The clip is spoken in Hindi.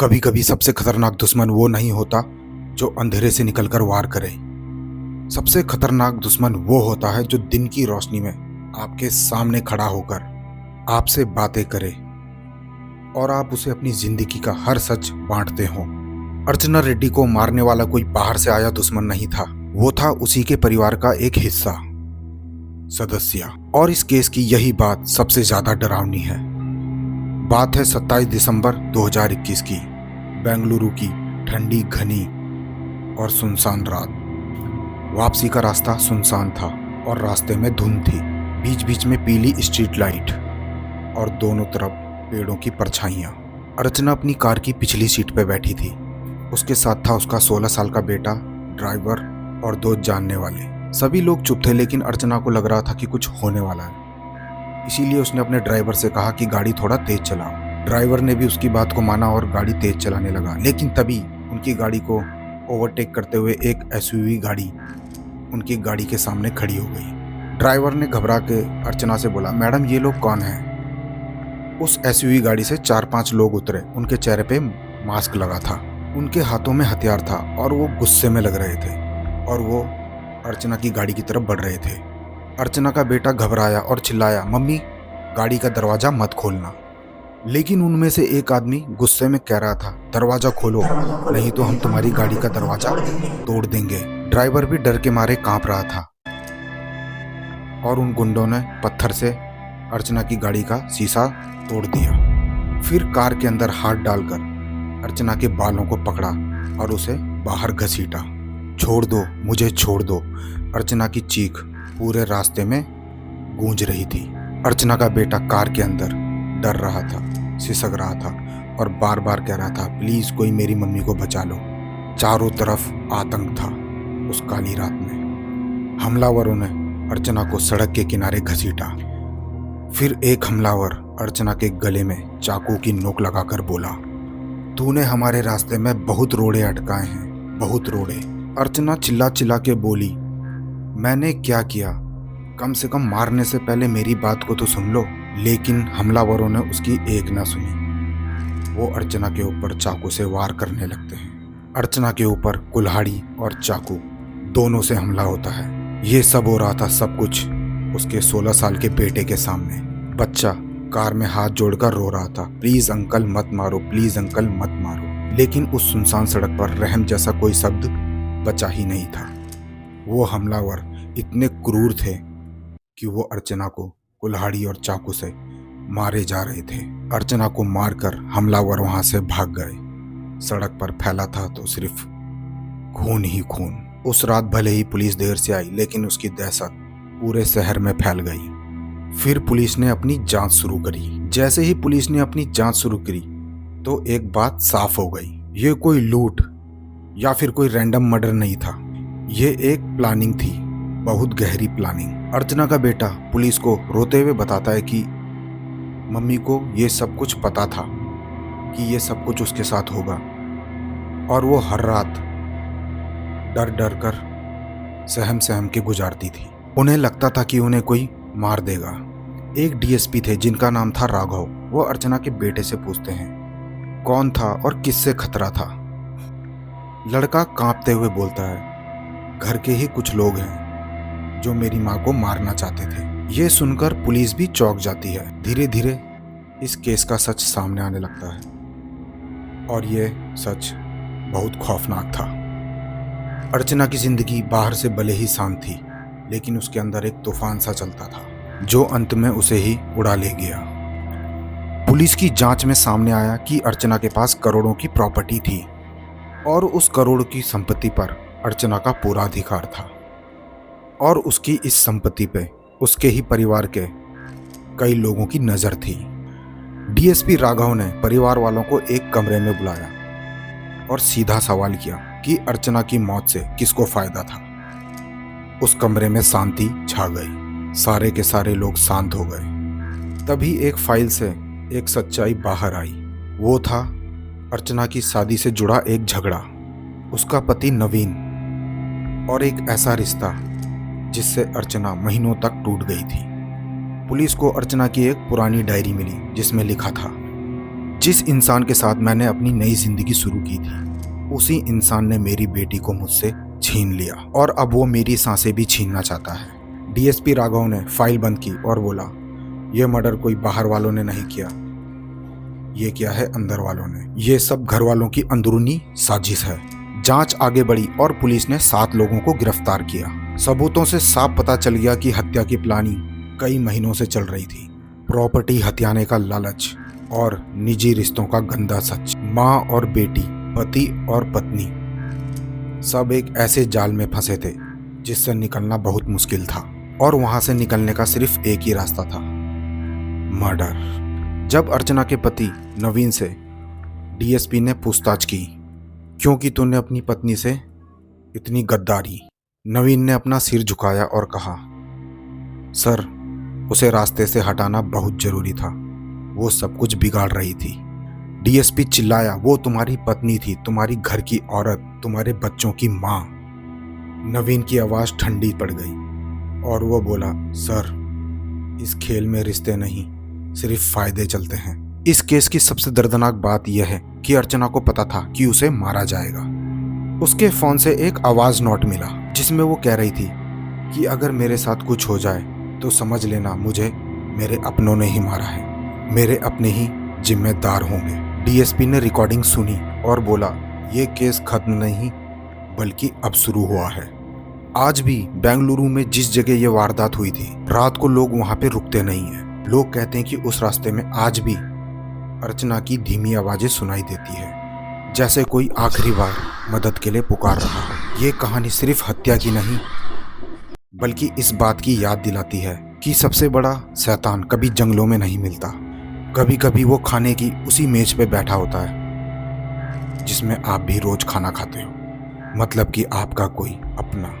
कभी कभी सबसे खतरनाक दुश्मन वो नहीं होता जो अंधेरे से निकलकर वार करे। सबसे खतरनाक दुश्मन वो होता है जो दिन की रोशनी में आपके सामने खड़ा होकर आपसे बातें करे और आप उसे अपनी जिंदगी का हर सच बांटते हो। अर्चना रेड्डी को मारने वाला कोई बाहर से आया दुश्मन नहीं था, वो था उसी के परिवार का एक हिस्सा, सदस्य। और इस केस की यही बात सबसे ज्यादा डरावनी है। बात है 27 दिसंबर 2021 की, बेंगलुरु की ठंडी घनी और सुनसान रात। वापसी का रास्ता सुनसान था और रास्ते में धुंध थी, बीच बीच में पीली स्ट्रीट लाइट और दोनों तरफ पेड़ों की परछाइयां। अर्चना अपनी कार की पिछली सीट पर बैठी थी। उसके साथ था उसका 16 साल का बेटा, ड्राइवर और 2 जानने वाले। सभी लोग चुप थे, लेकिन अर्चना को लग रहा था कि कुछ होने वाला है। इसीलिए उसने अपने ड्राइवर से कहा कि गाड़ी थोड़ा तेज चलाओ। ड्राइवर ने भी उसकी बात को माना और गाड़ी तेज चलाने लगा, लेकिन तभी उनकी गाड़ी को ओवरटेक करते हुए एक एसयूवी गाड़ी उनकी गाड़ी के सामने खड़ी हो गई। ड्राइवर ने घबरा के अर्चना से बोला, मैडम ये लोग कौन हैं? उस एसयूवी गाड़ी से 4-5 लोग उतरे। उनके चेहरे पे मास्क लगा था, उनके हाथों में हथियार था और वो गुस्से में लग रहे थे और वो अर्चना की गाड़ी की तरफ बढ़ रहे थे। अर्चना का बेटा घबराया और चिल्लाया, मम्मी गाड़ी का दरवाजा मत खोलना। लेकिन उनमें से एक आदमी गुस्से में कह रहा था, दरवाजा खोलो नहीं तो हम तुम्हारी गाड़ी का दरवाजा तोड़ देंगे। ड्राइवर भी डर के मारे कांप रहा था और उन गुंडों ने पत्थर से अर्चना की गाड़ी का शीशा तोड़ दिया। फिर कार के अंदर हाथ डालकर अर्चना के बालों को पकड़ा और उसे बाहर घसीटा। छोड़ दो मुझे, छोड़ दो। अर्चना की चीख पूरे रास्ते में गूंज रही थी। अर्चना का बेटा कार के अंदर डर रहा था, सिसक रहा था और बार बार कह रहा था, प्लीज कोई मेरी मम्मी को बचा लो। चारों तरफ आतंक था। उस काली रात में हमलावरों ने अर्चना को सड़क के किनारे घसीटा। फिर एक हमलावर अर्चना के गले में चाकू की नोक लगाकर बोला, तूने हमारे रास्ते में बहुत रोड़े अटकाए हैं, बहुत रोड़े। अर्चना चिल्ला चिल्ला के बोली, मैंने क्या किया? कम से कम मारने से पहले मेरी बात को तो सुन लो। लेकिन हमलावरों ने उसकी एक ना सुनी। वो अर्चना के ऊपर चाकू से वार करने लगते हैं। अर्चना के ऊपर कुल्हाड़ी और चाकू दोनों से हमला होता है। ये सब हो रहा था, सब कुछ उसके 16 साल के बेटे के सामने। बच्चा कार में हाथ जोड़कर रो रहा था, प्लीज अंकल मत मारो, प्लीज अंकल मत मारो। लेकिन उस सुनसान सड़क पर रहम जैसा कोई शब्द बचा ही नहीं था। वो हमलावर इतने क्रूर थे कि वो अर्चना को कुल्हाड़ी और चाकू से मारे जा रहे थे। अर्चना को मारकर हमलावर वहां से भाग गए। सड़क पर फैला था तो सिर्फ खून ही खून। उस रात भले ही पुलिस देर से आई, लेकिन उसकी दहशत पूरे शहर में फैल गई। फिर पुलिस ने अपनी जांच शुरू करी। जैसे ही पुलिस ने अपनी जांच शुरू करी तो एक बात साफ हो गई, ये कोई लूट या फिर कोई रैंडम मर्डर नहीं था। ये एक प्लानिंग थी, बहुत गहरी प्लानिंग। अर्चना का बेटा पुलिस को रोते हुए बताता है कि मम्मी को ये सब कुछ पता था कि ये सब कुछ उसके साथ होगा और वो हर रात डर डर कर सहम सहम के गुजारती थी। उन्हें लगता था कि उन्हें कोई मार देगा। एक डीएसपी थे जिनका नाम था राघव। वो अर्चना के बेटे से पूछते हैं कौन था और किससे खतरा था। लड़का कांपते हुए बोलता है, घर के ही कुछ लोग हैं जो मेरी माँ को मारना चाहते थे। ये सुनकर पुलिस भी चौंक जाती है। धीरे धीरे इस केस का सच सामने आने लगता है और ये सच बहुत खौफनाक था। अर्चना की जिंदगी बाहर से भले ही शांत थी, लेकिन उसके अंदर एक तूफान सा चलता था जो अंत में उसे ही उड़ा ले गया। पुलिस की जांच में सामने आया कि अर्चना के पास करोड़ों की प्रॉपर्टी थी और उस करोड़ की संपत्ति पर अर्चना का पूरा अधिकार था और उसकी इस संपत्ति पे उसके ही परिवार के कई लोगों की नजर थी। डीएसपी राघव ने परिवार वालों को एक कमरे में बुलाया और सीधा सवाल किया कि अर्चना की मौत से किसको फायदा था। उस कमरे में शांति छा गई। सारे के सारे लोग शांत हो गए। तभी एक फाइल से एक सच्चाई बाहर आई। वो था अर्चना की शादी से जुड़ा एक झगड़ा, उसका पति नवीन और एक ऐसा रिश्ता जिससे अर्चना महीनों तक टूट गई थी। पुलिस को अर्चना की एक पुरानी डायरी मिली जिसमें लिखा था, जिस इंसान के साथ मैंने अपनी नई जिंदगी शुरू की थी, उसी इंसान ने मेरी बेटी को मुझसे छीन लिया और अब वो मेरी सांसें भी छीनना चाहता है। डीएसपी राघव ने फाइल बंद की और बोला, यह मर्डर कोई बाहर वालों ने नहीं किया, ये किया है अंदर वालों ने। ये सब घर वालों की अंदरूनी साजिश है। जांच आगे बढ़ी और पुलिस ने 7 लोगों को गिरफ्तार किया। सबूतों से साफ पता चल गया कि हत्या की प्लानिंग कई महीनों से चल रही थी। प्रॉपर्टी हथियाने का लालच और निजी रिश्तों का गंदा सच। माँ और बेटी, पति और पत्नी, सब एक ऐसे जाल में फंसे थे जिससे निकलना बहुत मुश्किल था और वहां से निकलने का सिर्फ एक ही रास्ता था, मर्डर। जब अर्चना के पति नवीन से डीएसपी ने पूछताछ की, क्योंकि तूने अपनी पत्नी से इतनी गद्दारी, नवीन ने अपना सिर झुकाया और कहा, सर, उसे रास्ते से हटाना बहुत जरूरी था, वो सब कुछ बिगाड़ रही थी। डीएसपी चिल्लाया, वो तुम्हारी पत्नी थी, तुम्हारी घर की औरत, तुम्हारे बच्चों की माँ। नवीन की आवाज ठंडी पड़ गई और वो बोला, सर, इस खेल में रिश्ते नहीं, सिर्फ फायदे चलते हैं। इस केस की सबसे दर्दनाक बात यह है कि अर्चना को पता था कि उसे मारा जाएगा। उसके फोन से एक आवाज नोट मिला जिसमें वो कह रही थी कि अगर मेरे साथ कुछ हो जाए तो समझ लेना मुझे मेरे अपनों ने ही मारा है, मेरे अपने ही जिम्मेदार होंगे। डीएसपी ने रिकॉर्डिंग सुनी और बोला, ये केस खत्म नहीं बल्कि अब शुरू हुआ है। आज भी बेंगलुरु में जिस जगह ये वारदात हुई थी, रात को लोग वहां पे रुकते नहीं हैं। लोग कहते हैं कि उस रास्ते में आज भी अर्चना की धीमी आवाजें सुनाई देती है, जैसे कोई आखिरी बार मदद के लिए पुकार रहा हो। ये कहानी सिर्फ हत्या की नहीं बल्कि इस बात की याद दिलाती है कि सबसे बड़ा शैतान कभी जंगलों में नहीं मिलता। कभी कभी वो खाने की उसी मेज पे बैठा होता है जिसमें आप भी रोज खाना खाते हो, मतलब कि आपका कोई अपना।